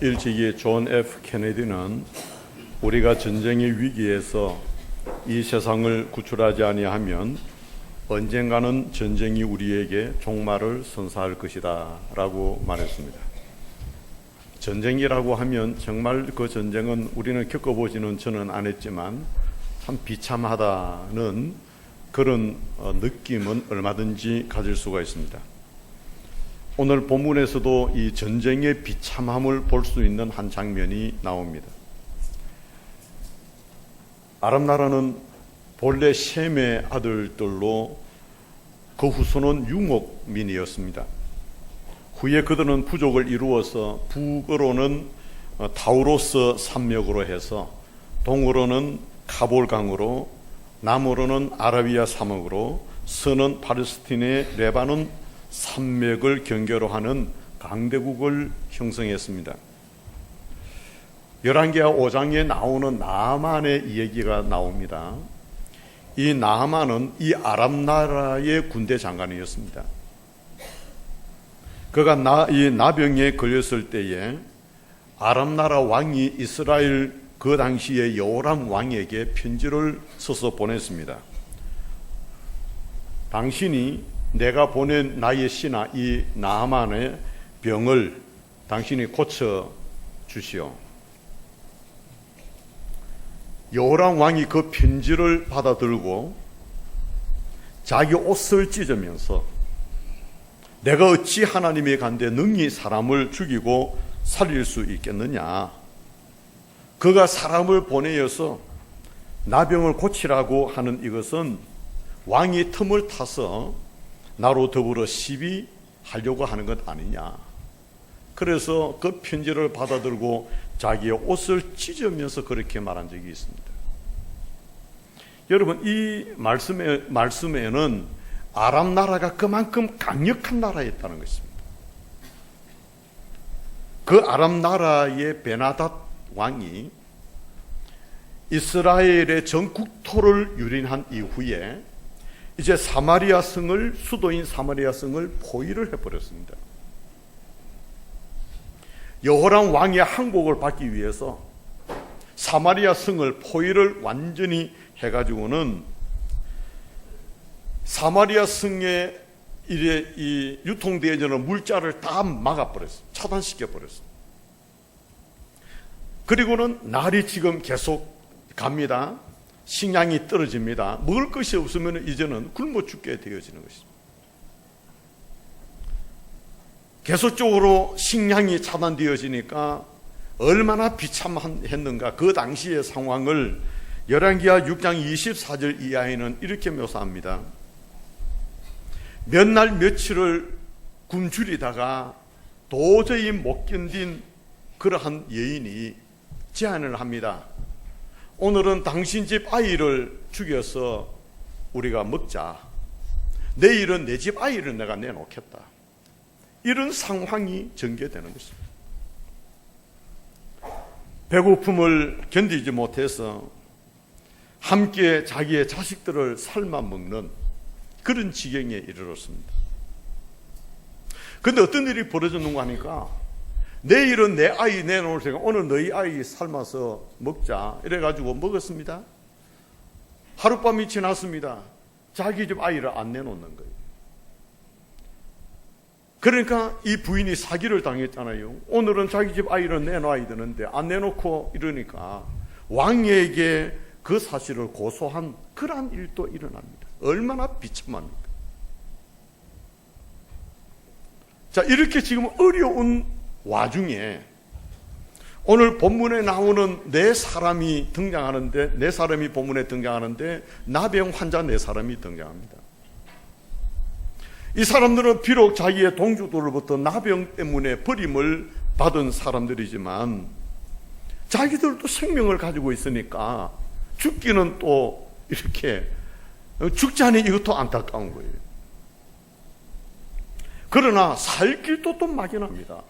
일찍이 존 F. 케네디는 우리가 전쟁의 위기에서 이 세상을 구출하지 아니하면 언젠가는 전쟁이 우리에게 종말을 선사할 것이다 라고 말했습니다. 전쟁이라고 하면 정말 그 전쟁은 우리는 겪어보지는 저는 않았지만 참 비참하다는 그런 느낌은 얼마든지 가질 수가 있습니다. 오늘 본문에서도 이 전쟁의 비참함을 볼 수 있는 한 장면이 나옵니다. 아람 나라는 본래 셈의 아들들로 그 후손은 유목민이었습니다. 후에 그들은 부족을 이루어서 북으로는 타우로스 산맥으로 해서 동으로는 카볼강으로 남으로는 아라비아 사막으로 서는 팔레스틴의 레바논 산맥을 경계로 하는 강대국을 형성했습니다. 열왕기하 5장에 나오는 나아만의 얘기가 나옵니다. 이 나아만은 이 아람 나라의 군대 장관이었습니다. 그가 이 나병에 걸렸을 때에 아람 나라 왕이 이스라엘 그 당시에 여호람 왕에게 편지를 써서 보냈습니다. 당신이 내가 보낸 나의 신하 이 나아만의 병을 당신이 고쳐 주시오. 여호람 왕이 그 편지를 받아들고 자기 옷을 찢으면서 내가 어찌 하나님의 간대 능히 사람을 죽이고 살릴 수 있겠느냐. 그가 사람을 보내어서 나병을 고치라고 하는 이것은 왕이 틈을 타서 나로 더불어 시비하려고 하는 것 아니냐. 그래서 그 편지를 받아들고 자기의 옷을 찢으면서 그렇게 말한 적이 있습니다. 여러분, 이 말씀에는 아람 나라가 그만큼 강력한 나라였다는 것입니다. 그 아람 나라의 베나닷 왕이 이스라엘의 전 국토를 유린한 이후에 이제 사마리아 성을, 수도인 사마리아 성을 포위를 해버렸습니다. 여호람 왕의 항복을 받기 위해서 사마리아 성을 포위를 완전히 해가지고는 사마리아 성에 이 유통되어지는 물자를 다 막아버렸어요. 차단시켜버렸어요. 그리고는 날이 지금 계속 갑니다. 식량이 떨어집니다. 먹을 것이 없으면 이제는 굶어 죽게 되어지는 것입니다. 계속적으로 식량이 차단되어지니까 얼마나 비참했는가. 그 당시의 상황을 열왕기하 6장 24절 이하에는 이렇게 묘사합니다. 몇 날 며칠을 굶주리다가 도저히 못 견딘 그러한 여인이 제안을 합니다. 오늘은 당신 집 아이를 죽여서 우리가 먹자. 내일은 내 집 아이를 내가 내놓겠다. 이런 상황이 전개되는 것입니다. 배고픔을 견디지 못해서 함께 자기의 자식들을 삶아 먹는 그런 지경에 이르렀습니다. 그런데 어떤 일이 벌어졌는가 하니까 내일은 내 아이 내놓을 테니까 오늘 너희 아이 삶아서 먹자 이래가지고 먹었습니다. 하룻밤이 지났습니다. 자기 집 아이를 안 내놓는 거예요. 그러니까 이 부인이 사기를 당했잖아요. 오늘은 자기 집 아이를 내놔야 되는데 안 내놓고 이러니까 왕에게 그 사실을 고소한 그러한 일도 일어납니다. 얼마나 비참합니까? 자, 이렇게 지금 어려운 와중에 오늘 본문에 나오는 네 사람이 등장하는데, 네 사람이 본문에 등장하는데 나병 환자 네 사람이 등장합니다. 이 사람들은 비록 자기의 동족들로부터 나병 때문에 버림을 받은 사람들이지만 자기들도 생명을 가지고 있으니까 죽기는 또 이렇게 죽지 않으니 이것도 안타까운 거예요. 그러나 살 길도 또 막연합니다.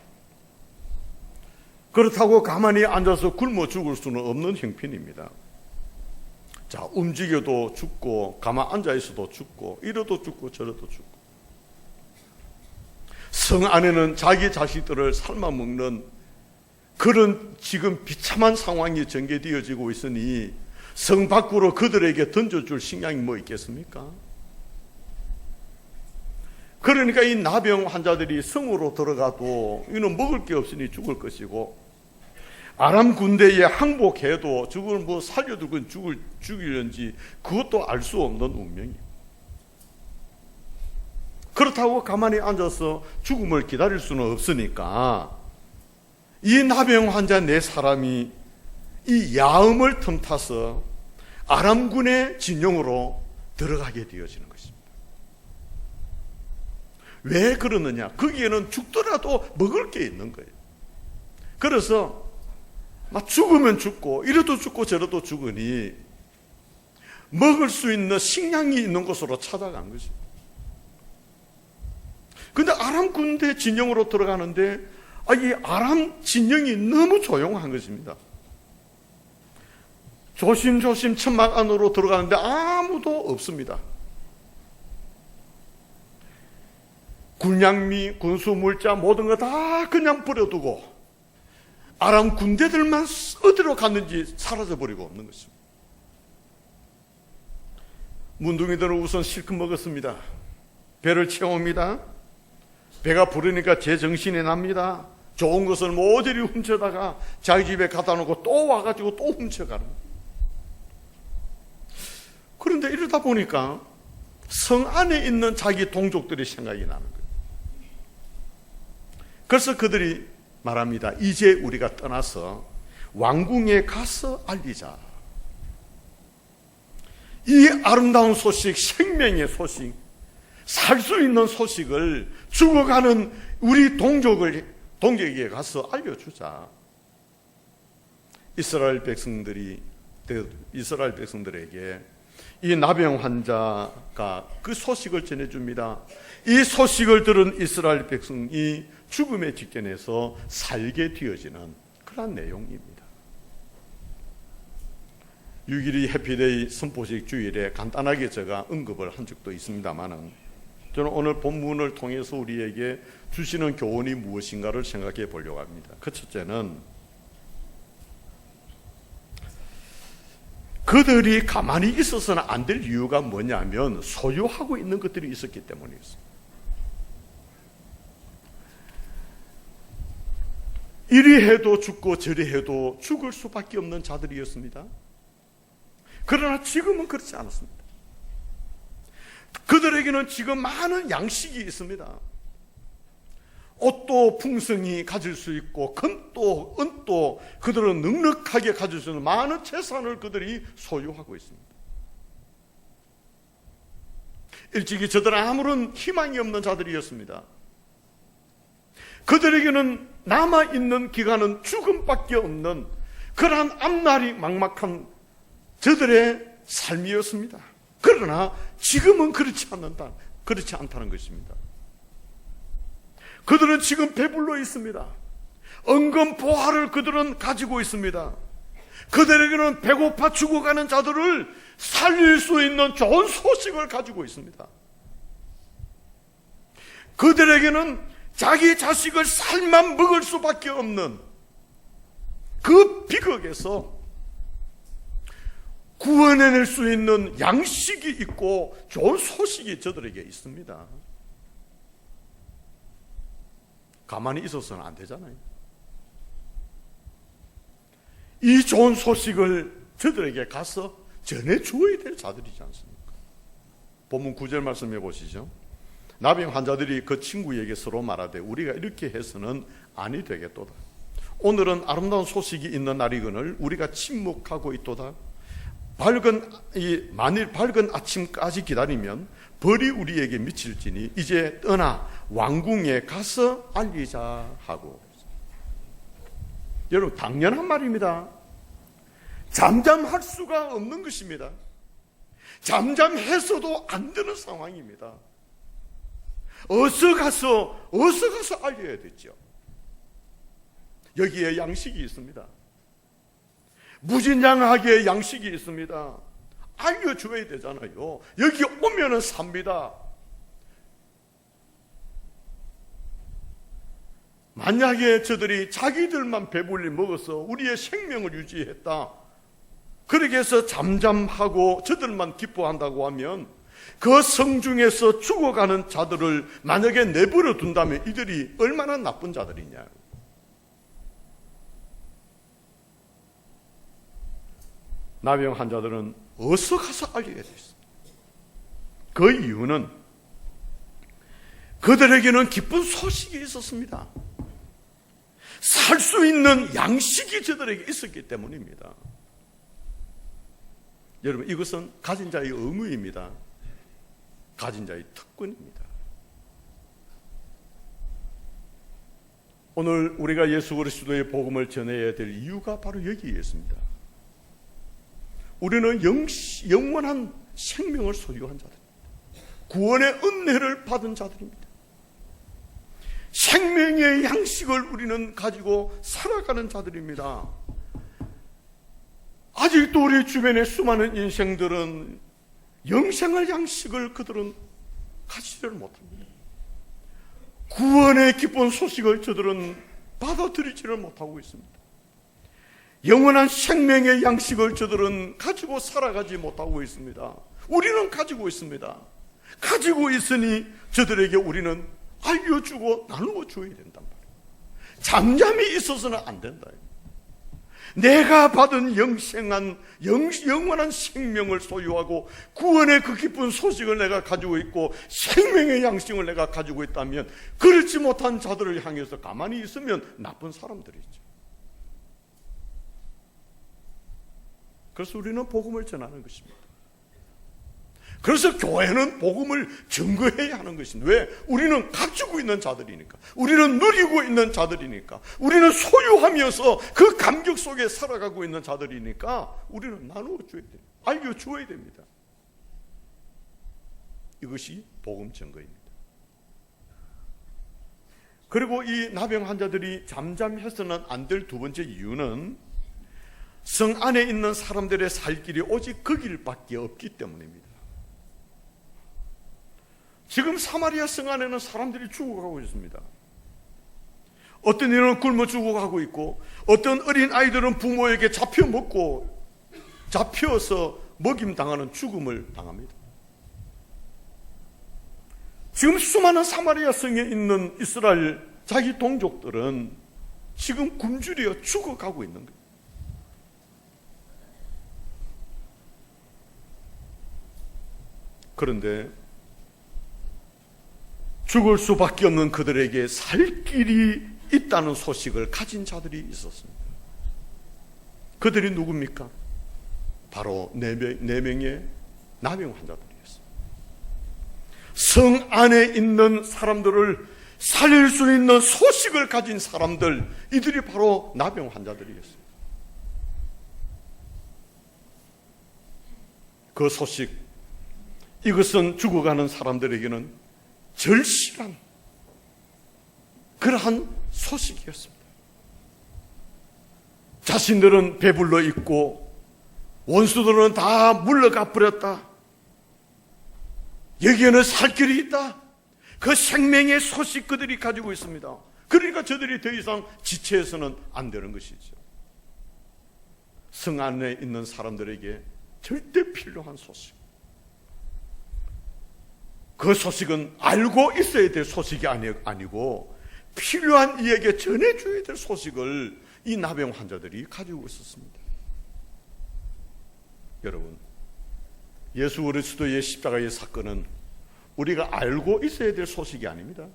그렇다고 가만히 앉아서 굶어 죽을 수는 없는 형편입니다. 자, 움직여도 죽고 가만 앉아 있어도 죽고 이러도 죽고 저러도 죽고 성 안에는 자기 자식들을 삶아 먹는 그런 지금 비참한 상황이 전개되어지고 있으니 성 밖으로 그들에게 던져줄 식량이 뭐 있겠습니까? 그러니까 이 나병 환자들이 성으로 들어가도 이는 먹을 게 없으니 죽을 것이고, 아람 군대에 항복해도 저걸 뭐 살려두고 죽이려는지 그것도 알 수 없는 운명이에요. 그렇다고 가만히 앉아서 죽음을 기다릴 수는 없으니까 이 나병 환자 네 사람이 이 야음을 틈타서 아람군의 진영으로 들어가게 되어지는 것입니다. 왜 그러느냐? 거기에는 죽더라도 먹을 게 있는 거예요. 그래서 막 죽으면 죽고 이래도 죽고 저래도 죽으니 먹을 수 있는 식량이 있는 곳으로 찾아간 것입니다. 근데 아람 군대 진영으로 들어가는데 이 아람 진영이 너무 조용한 것입니다. 조심조심 천막 안으로 들어가는데 아무도 없습니다. 군량미, 군수물자 모든 거 다 그냥 버려두고 아람 군대들만 어디로 갔는지 사라져버리고 없는 것입니다. 문둥이들은 우선 실컷 먹었습니다. 배를 채웁니다. 배가 부르니까 제정신이 납니다. 좋은 것을 모조리 훔쳐다가 자기 집에 갖다 놓고 또 와가지고 또 훔쳐가는 거예요. 그런데 이러다 보니까 성 안에 있는 자기 동족들이 생각이 나는 거예요. 그래서 그들이 말합니다. 이제 우리가 떠나서 왕궁에 가서 알리자. 이 아름다운 소식, 생명의 소식, 살 수 있는 소식을 죽어가는 우리 동족에게 가서 알려주자. 이스라엘 백성들에게 이 나병 환자가 그 소식을 전해줍니다. 이 소식을 들은 이스라엘 백성이 죽음의 직전에서 살게 되어지는 그런 내용입니다. 6일이 해피데이 선포식 주일에 간단하게 제가 언급을 한 적도 있습니다만, 저는 오늘 본문을 통해서 우리에게 주시는 교훈이 무엇인가를 생각해 보려고 합니다. 그 첫째는 그들이 가만히 있어서는 안 될 이유가 뭐냐면 소유하고 있는 것들이 있었기 때문이었습니다. 이리 해도 죽고 저리 해도 죽을 수밖에 없는 자들이었습니다. 그러나 지금은 그렇지 않았습니다. 그들에게는 지금 많은 양식이 있습니다. 옷도 풍성히 가질 수 있고 금도 은도 그들은 넉넉하게 가질 수 있는 많은 재산을 그들이 소유하고 있습니다. 일찍이 저들은 아무런 희망이 없는 자들이었습니다. 그들에게는 남아있는 기간은 죽음밖에 없는 그러한 앞날이 막막한 저들의 삶이었습니다. 그러나 지금은 그렇지 않다는 것입니다. 그들은 지금 배불러 있습니다. 은근 보화를 그들은 가지고 있습니다. 그들에게는 배고파 죽어가는 자들을 살릴 수 있는 좋은 소식을 가지고 있습니다. 그들에게는 자기 자식을 살만 먹을 수밖에 없는 그 비극에서 구원해낼 수 있는 양식이 있고 좋은 소식이 저들에게 있습니다. 가만히 있어서는 안 되잖아요. 이 좋은 소식을 저들에게 가서 전해주어야 될 자들이지 않습니까? 본문 9절 말씀해 보시죠. 나병 환자들이 그 친구에게 서로 말하되 우리가 이렇게 해서는 아니 되겠도다. 오늘은 아름다운 소식이 있는 날이거늘 우리가 침묵하고 있도다. 만일 밝은 아침까지 기다리면 벌이 우리에게 미칠지니 이제 떠나 왕궁에 가서 알리자 하고. 여러분, 당연한 말입니다. 잠잠할 수가 없는 것입니다. 잠잠해서도 안 되는 상황입니다. 어서 가서 알려야 되죠. 여기에 양식이 있습니다. 무진장하게 양식이 있습니다. 알려줘야 되잖아요. 여기 오면은 삽니다. 만약에 저들이 자기들만 배불리 먹어서 우리의 생명을 유지했다, 그렇게 해서 잠잠하고 저들만 기뻐한다고 하면 그 성중에서 죽어가는 자들을 만약에 내버려 둔다면 이들이 얼마나 나쁜 자들이냐. 나병 환자들은 어디서 가서 알게 됐습니다. 그 이유는 그들에게는 기쁜 소식이 있었습니다. 살 수 있는 양식이 저들에게 있었기 때문입니다. 여러분, 이것은 가진 자의 의무입니다. 가진 자의 특권입니다. 오늘 우리가 예수 그리스도의 복음을 전해야 될 이유가 바로 여기에 있습니다. 우리는 영원한 생명을 소유한 자들입니다. 구원의 은혜를 받은 자들입니다. 생명의 양식을 우리는 가지고 살아가는 자들입니다. 아직도 우리 주변의 수많은 인생들은 영생의 양식을 그들은 가지지를 못합니다. 구원의 기쁜 소식을 저들은 받아들이지를 못하고 있습니다. 영원한 생명의 양식을 저들은 가지고 살아가지 못하고 있습니다. 우리는 가지고 있습니다. 가지고 있으니 저들에게 우리는 알려주고 나누어 줘야 된단 말이에요. 잠잠히 있어서는 안 된다. 내가 받은 영원한 생명을 소유하고 구원의 그 기쁜 소식을 내가 가지고 있고 생명의 양식을 내가 가지고 있다면 그렇지 못한 자들을 향해서 가만히 있으면 나쁜 사람들이죠. 그래서 우리는 복음을 전하는 것입니다. 그래서 교회는 복음을 증거해야 하는 것입니다. 왜? 우리는 가지고 있는 자들이니까, 우리는 누리고 있는 자들이니까, 우리는 소유하면서 그 감격 속에 살아가고 있는 자들이니까 우리는 나누어 줘야 돼요. 알려줘야 됩니다. 이것이 복음 증거입니다. 그리고 이 나병 환자들이 잠잠해서는 안 될 두 번째 이유는 성 안에 있는 사람들의 살 길이 오직 그 길밖에 없기 때문입니다. 지금 사마리아 성 안에는 사람들이 죽어가고 있습니다. 어떤 이는 굶어 죽어가고 있고, 어떤 어린 아이들은 부모에게 잡혀서 먹임당하는 죽음을 당합니다. 지금 수많은 사마리아 성에 있는 이스라엘 자기 동족들은 지금 굶주려 죽어가고 있는 거예요. 그런데 죽을 수밖에 없는 그들에게 살 길이 있다는 소식을 가진 자들이 있었습니다. 그들이 누굽니까? 바로 네 명의 나병 환자들이었습니다. 성 안에 있는 사람들을 살릴 수 있는 소식을 가진 사람들, 이들이 바로 나병 환자들이었습니다. 그 소식, 이것은 죽어가는 사람들에게는 절실한 그러한 소식이었습니다. 자신들은 배불러 있고 원수들은 다 물러가 버렸다. 여기에는 살 길이 있다. 그 생명의 소식 그들이 가지고 있습니다. 그러니까 저들이 더 이상 지체해서는 안 되는 것이죠. 성 안에 있는 사람들에게 절대 필요한 소식. 그 소식은 알고 있어야 될 소식이 아니고 필요한 이에게 전해줘야 될 소식을 이 나병 환자들이 가지고 있었습니다. 여러분, 예수 그리스도의 십자가의 사건은 우리가 알고 있어야 될 소식이 아닙니다.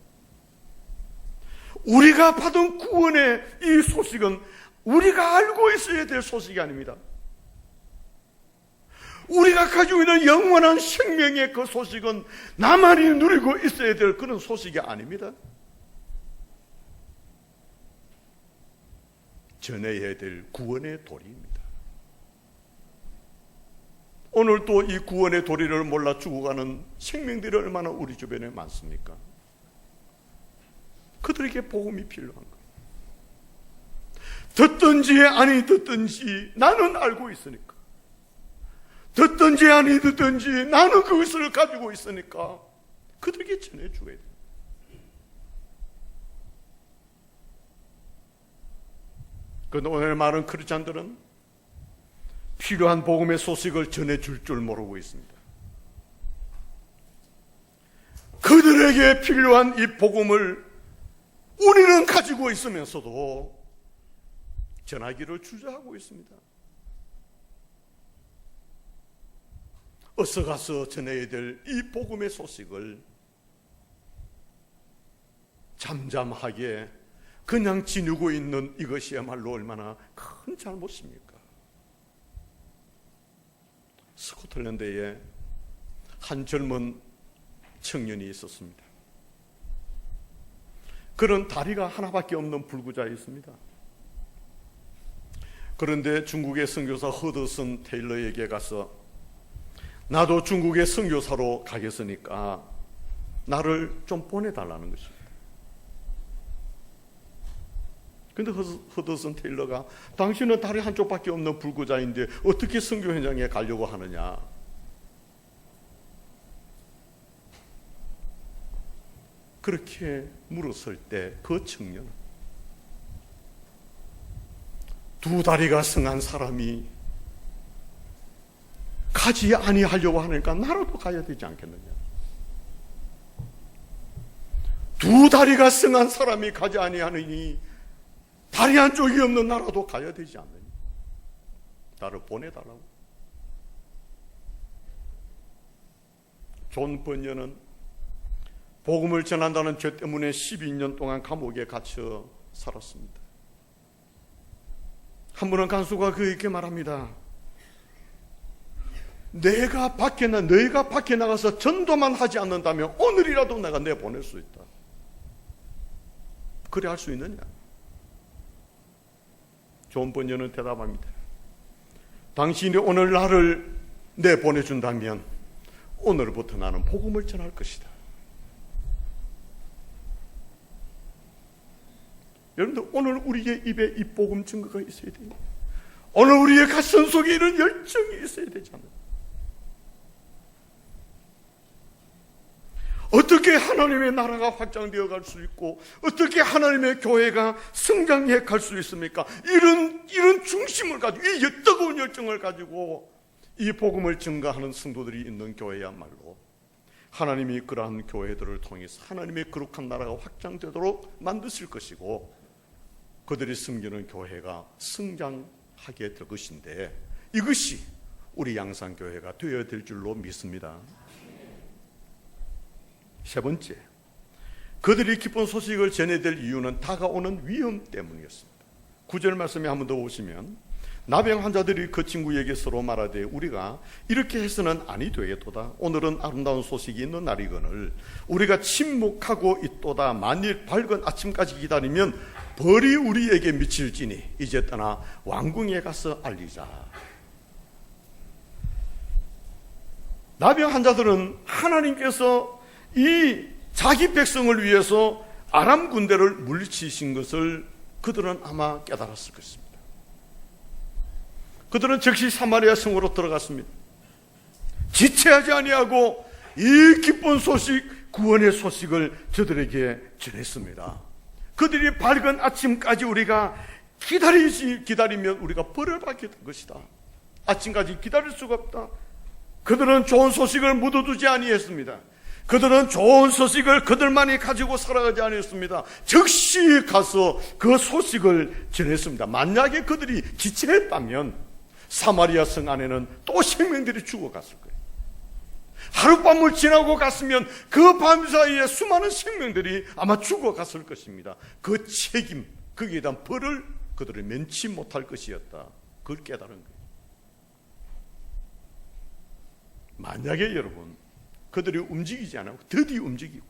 우리가 받은 구원의 이 소식은 우리가 알고 있어야 될 소식이 아닙니다. 우리가 가지고 있는 영원한 생명의 그 소식은 나만이 누리고 있어야 될 그런 소식이 아닙니다. 전해야 될 구원의 도리입니다. 오늘 또 이 구원의 도리를 몰라 죽어가는 생명들이 얼마나 우리 주변에 많습니까? 그들에게 복음이 필요한 거예요. 듣든지 아니 듣든지 나는 알고 있으니까, 듣든지 아니 듣든지 나는 그것을 가지고 있으니까 그들에게 전해줘야 돼요. 그런데 오늘 많은 크리스찬들은 필요한 복음의 소식을 전해줄 줄 모르고 있습니다. 그들에게 필요한 이 복음을 우리는 가지고 있으면서도 전하기를 주저하고 있습니다. 어서 가서 전해야 될 이 복음의 소식을 잠잠하게 그냥 지니고 있는 이것이야말로 얼마나 큰 잘못입니까? 스코틀랜드에 한 젊은 청년이 있었습니다. 그런 다리가 하나밖에 없는 불구자였습니다. 그런데 중국의 선교사 허드슨 테일러에게 가서 나도 중국의 선교사로 가겠으니까 나를 좀 보내달라는 것입니다. 근데 허드슨 테일러가 당신은 다리 한쪽밖에 없는 불구자인데 어떻게 선교 현장에 가려고 하느냐? 그렇게 물었을 때 그 청년은 두 다리가 성한 사람이 가지 아니하려고 하니까 나라도 가야 되지 않겠느냐? 두 다리가 성한 사람이 가지 아니하느니 다리 한쪽이 없는 나라도 가야 되지 않느냐? 나를 보내달라고. 존 번연은 복음을 전한다는 죄 때문에 12년 동안 감옥에 갇혀 살았습니다. 한 분은 간수가 그에게 말합니다. 너희가 밖에 나가서 전도만 하지 않는다면 오늘이라도 내가 내보낼 수 있다. 그래 할 수 있느냐? 존 번연은 대답합니다. 당신이 오늘 나를 내보내준다면 오늘부터 나는 복음을 전할 것이다. 여러분들, 오늘 우리의 입에 이 복음 증거가 있어야 돼요. 오늘 우리의 가슴 속에 이런 열정이 있어야 되잖아요. 어떻게 하나님의 나라가 확장되어 갈 수 있고 어떻게 하나님의 교회가 성장해 갈 수 있습니까? 이런 중심을 가지고 이 뜨거운 열정을 가지고 이 복음을 증거하는 성도들이 있는 교회야말로 하나님이 그러한 교회들을 통해서 하나님의 거룩한 나라가 확장되도록 만드실 것이고 그들이 섬기는 교회가 성장하게 될 것인데 이것이 우리 양산교회가 되어야 될 줄로 믿습니다. 세 번째, 그들이 기쁜 소식을 전해야 될 이유는 다가오는 위험 때문이었습니다. 9절 말씀에 한 번 더 보시면 나병 환자들이 그 친구에게 서로 말하되 우리가 이렇게 해서는 아니 되겠도다. 오늘은 아름다운 소식이 있는 날이거늘 우리가 침묵하고 있도다. 만일 밝은 아침까지 기다리면 벌이 우리에게 미칠지니 이제 떠나 왕궁에 가서 알리자. 나병 환자들은 하나님께서 이 자기 백성을 위해서 아람 군대를 물리치신 것을 그들은 아마 깨달았을 것입니다. 그들은 즉시 사마리아 성으로 들어갔습니다. 지체하지 아니하고 이 기쁜 소식, 구원의 소식을 저들에게 전했습니다. 그들이 밝은 아침까지 우리가 기다리면 우리가 벌을 받게 될 것이다. 아침까지 기다릴 수가 없다. 그들은 좋은 소식을 묻어두지 아니했습니다. 그들은 좋은 소식을 그들만이 가지고 살아가지 않았습니다. 즉시 가서 그 소식을 전했습니다. 만약에 그들이 지체했다면 사마리아 성 안에는 또 생명들이 죽어갔을 거예요. 하룻밤을 지나고 갔으면 그 밤 사이에 수많은 생명들이 아마 죽어갔을 것입니다. 그 책임, 거기에 대한 벌을 그들을 면치 못할 것이었다. 그걸 깨달은 거예요. 만약에 여러분 그들이 움직이지 않고 더디 움직이고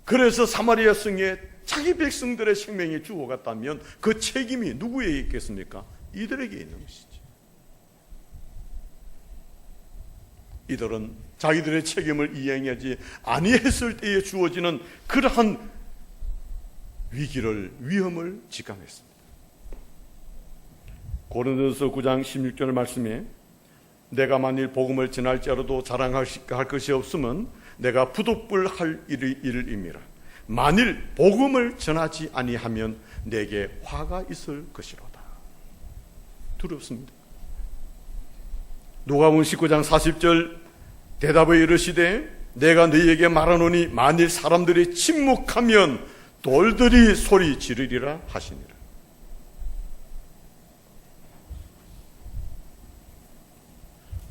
그래서 사마리아 성에 자기 백성들의 생명이 죽어갔다면 그 책임이 누구에게 있겠습니까? 이들에게 있는 것이죠. 이들은 자기들의 책임을 이행하지 아니했을 때에 주어지는 그러한 위험을 직감했습니다. 고린도서 9장 16절 말씀에 내가 만일 복음을 전할지라도 자랑할 것이 없으면 내가 부득불 할 일을 임이라. 만일 복음을 전하지 아니하면 내게 화가 있을 것이로다. 두렵습니다. 누가복음 19장 40절 대답에 이르시되 내가 너희에게 말하노니 만일 사람들이 침묵하면 돌들이 소리 지르리라 하시니라.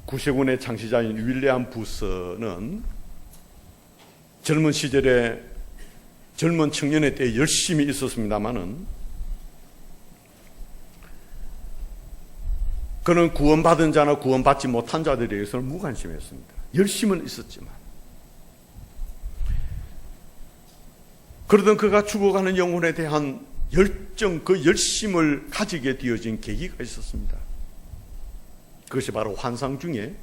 구세군의 창시자인 윌리엄 부스는 젊은 시절에 젊은 청년의 때에 열심히 있었습니다마는 그는 구원받은 자나 구원받지 못한 자들에 대해서는 무관심했습니다. 열심은 있었지만. 그러던 그가 죽어가는 영혼에 대한 열정, 그 열심을 가지게 되어진 계기가 있었습니다. 그것이 바로 환상 중에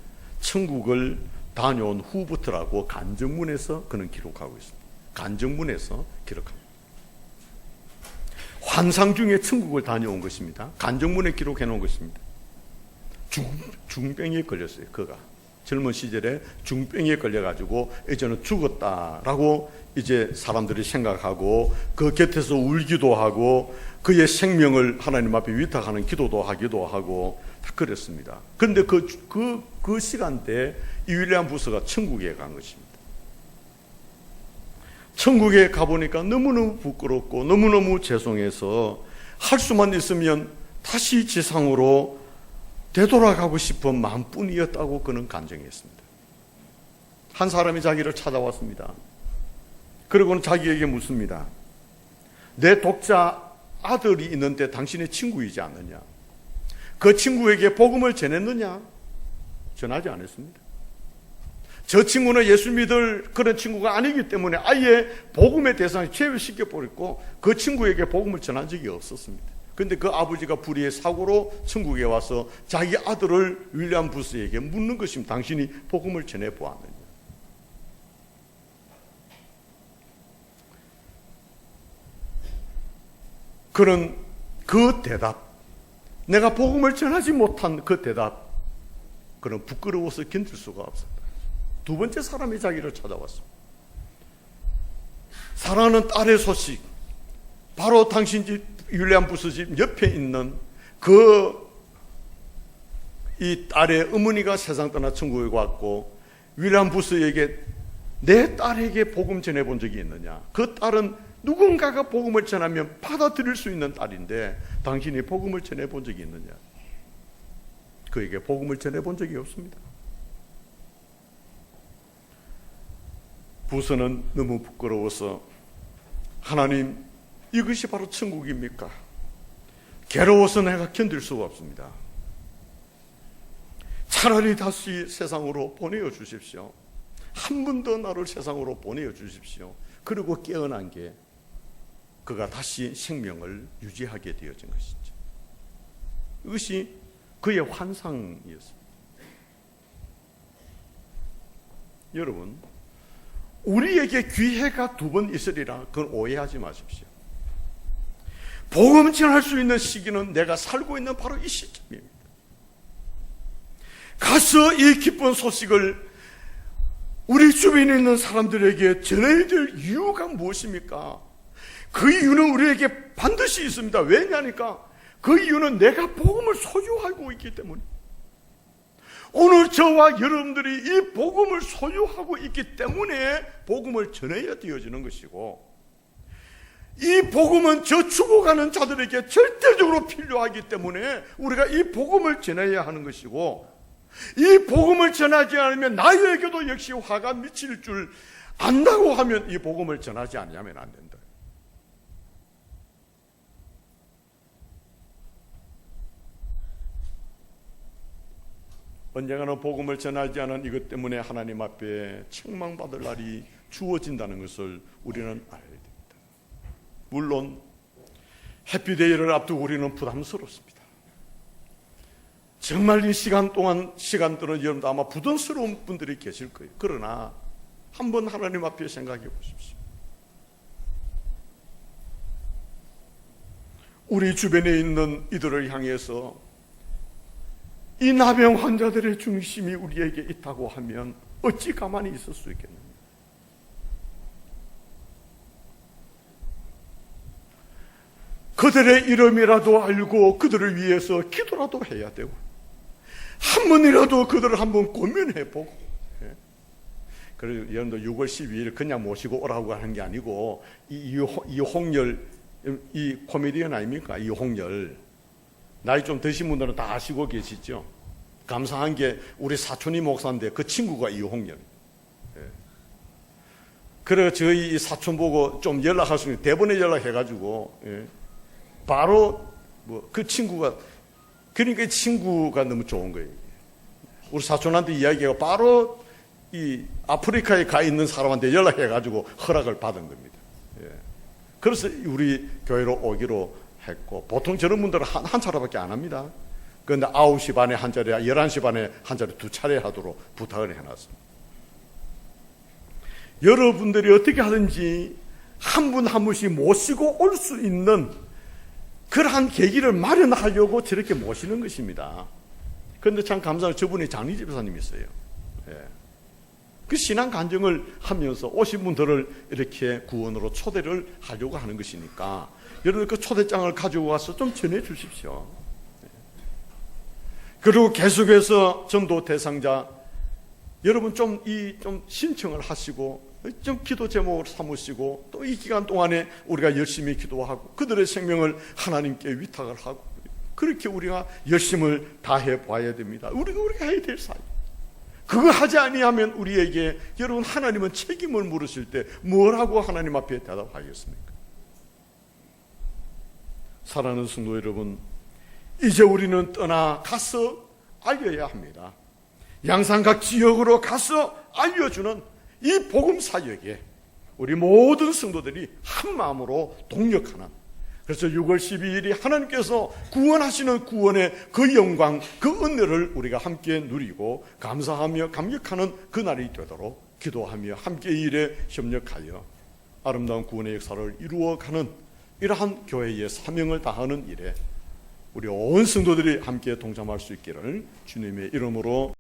천국을 다녀온 후부터라고 간증문에서 그는 기록하고 있습니다. 간증문에서 기록합니다. 환상 중에 천국을 다녀온 것입니다. 간증문에 기록해 놓은 것입니다. 중병에 걸렸어요. 그가 젊은 시절에 중병에 걸려가지고 이제는 죽었다라고 이제 사람들이 생각하고 그 곁에서 울기도 하고 그의 생명을 하나님 앞에 위탁하는 기도도 하기도 하고 다 그랬습니다. 그런데 그 시간대에 이 윌리엄 부스가 천국에 간 것입니다. 천국에 가보니까 너무너무 부끄럽고 너무너무 죄송해서 할 수만 있으면 다시 지상으로 되돌아가고 싶은 마음뿐이었다고 그는 간증했습니다. 한 사람이 자기를 찾아왔습니다. 그리고는 자기에게 묻습니다. 내 독자 아들이 있는데 당신의 친구이지 않느냐? 그 친구에게 복음을 전했느냐? 전하지 않았습니다. 저 친구는 예수 믿을 그런 친구가 아니기 때문에 아예 복음의 대상에 제외시켜버렸고 그 친구에게 복음을 전한 적이 없었습니다. 그런데 그 아버지가 불의의 사고로 천국에 와서 자기 아들을 윌리엄 부스에게 묻는 것입니다. 당신이 복음을 전해보았느냐? 그는 그 대답, 내가 복음을 전하지 못한 그 대답, 그는 부끄러워서 견딜 수가 없었다. 두 번째 사람이 자기를 찾아왔습니다. 사랑하는 딸의 소식, 바로 당신 집 윌리엄 부스 집 옆에 있는 이 딸의 어머니가 세상 떠나 천국에 왔고 윌리엄 부스에게 내 딸에게 복음 전해본 적이 있느냐? 그 딸은 누군가가 복음을 전하면 받아들일 수 있는 딸인데 당신이 복음을 전해본 적이 있느냐? 그에게 복음을 전해본 적이 없습니다. 부스는 너무 부끄러워서 하나님, 이것이 바로 천국입니까? 괴로워서 내가 견딜 수가 없습니다. 차라리 다시 세상으로 보내어 주십시오. 한 번 더 나를 세상으로 보내어 주십시오. 그리고 깨어난 게 그가 다시 생명을 유지하게 되어진 것이죠. 이것이 그의 환상이었습니다. 여러분, 우리에게 기회가 두 번 있으리라 그건 오해하지 마십시오. 복음 전할 수 있는 시기는 내가 살고 있는 바로 이 시점입니다. 가서 이 기쁜 소식을 우리 주변에 있는 사람들에게 전해야 될 이유가 무엇입니까? 그 이유는 우리에게 반드시 있습니다. 왜냐니까 그 이유는 내가 복음을 소유하고 있기 때문에. 오늘 저와 여러분들이 이 복음을 소유하고 있기 때문에 복음을 전해야 되어지는 것이고, 이 복음은 저 죽어가는 자들에게 절대적으로 필요하기 때문에 우리가 이 복음을 전해야 하는 것이고, 이 복음을 전하지 않으면 나에게도 역시 화가 미칠 줄 안다고 하면 이 복음을 전하지 않으면 안 된다. 언젠가는 복음을 전하지 않은 이것 때문에 하나님 앞에 책망받을 날이 주어진다는 것을 우리는 알아야 됩니다. 물론 해피데이를 앞두고 우리는 부담스럽습니다. 정말 이 시간들은 여러분도 아마 부담스러운 분들이 계실 거예요. 그러나 한번 하나님 앞에 생각해 보십시오. 우리 주변에 있는 이들을 향해서 이 나병 환자들의 중심이 우리에게 있다고 하면 어찌 가만히 있을 수 있겠느냐? 그들의 이름이라도 알고 그들을 위해서 기도라도 해야 되고, 한 번이라도 그들을 한번 고민해보고. 그래서 여러분들 6월 12일 그냥 모시고 오라고 하는 게 아니고, 이홍열, 이 코미디언 아닙니까? 이홍열. 나이 좀 드신 분들은 다 아시고 계시죠? 감사한 게 우리 사촌이 목사인데 그 친구가 이홍열. 그래 저희 사촌 보고 좀 연락할 수 있는 대본에 연락해가지고, 바로 그 친구가, 그러니까 이 친구가 너무 좋은 거예요. 우리 사촌한테 이야기하고 바로 이 아프리카에 가 있는 사람한테 연락해가지고 허락을 받은 겁니다. 그래서 우리 교회로 오기로 했고, 보통 저런 분들은 한 차례밖에 안 합니다. 그런데 9시 반에 한 차례, 11시 반에 한 차례, 2차례 하도록 부탁을 해놨습니다. 여러분들이 어떻게 하든지 한 분 한 분씩 모시고 올 수 있는 그러한 계기를 마련하려고 저렇게 모시는 것입니다. 그런데 참 감사한 저분이 장리 집사님이었어요. 그 신앙 간증을 하면서 오신 분들을 이렇게 구원으로 초대를 하려고 하는 것이니까 여러분 그 초대장을 가지고 와서 좀 전해 주십시오. 그리고 계속해서 전도 대상자 여러분 좀 신청을 하시고 좀 기도 제목을 삼으시고, 또 이 기간 동안에 우리가 열심히 기도하고 그들의 생명을 하나님께 위탁을 하고, 그렇게 우리가 열심을 다해 봐야 됩니다. 우리가 해야 될 사이. 그거 하지 아니하면 우리에게, 여러분, 하나님은 책임을 물으실 때 뭐라고 하나님 앞에 대답하겠습니까? 사랑하는 성도 여러분, 이제 우리는 떠나가서 알려야 합니다. 양산각 지역으로 가서 알려주는 이 복음 사역에 우리 모든 성도들이 한 마음으로 동력하는, 그래서 6월 12일이 하나님께서 구원하시는 구원의 그 영광, 그 은혜를 우리가 함께 누리고 감사하며 감격하는 그날이 되도록 기도하며 함께 이 일에 협력하여 아름다운 구원의 역사를 이루어가는 이러한 교회의 사명을 다하는 일에 우리 온 성도들이 함께 동참할 수 있기를 주님의 이름으로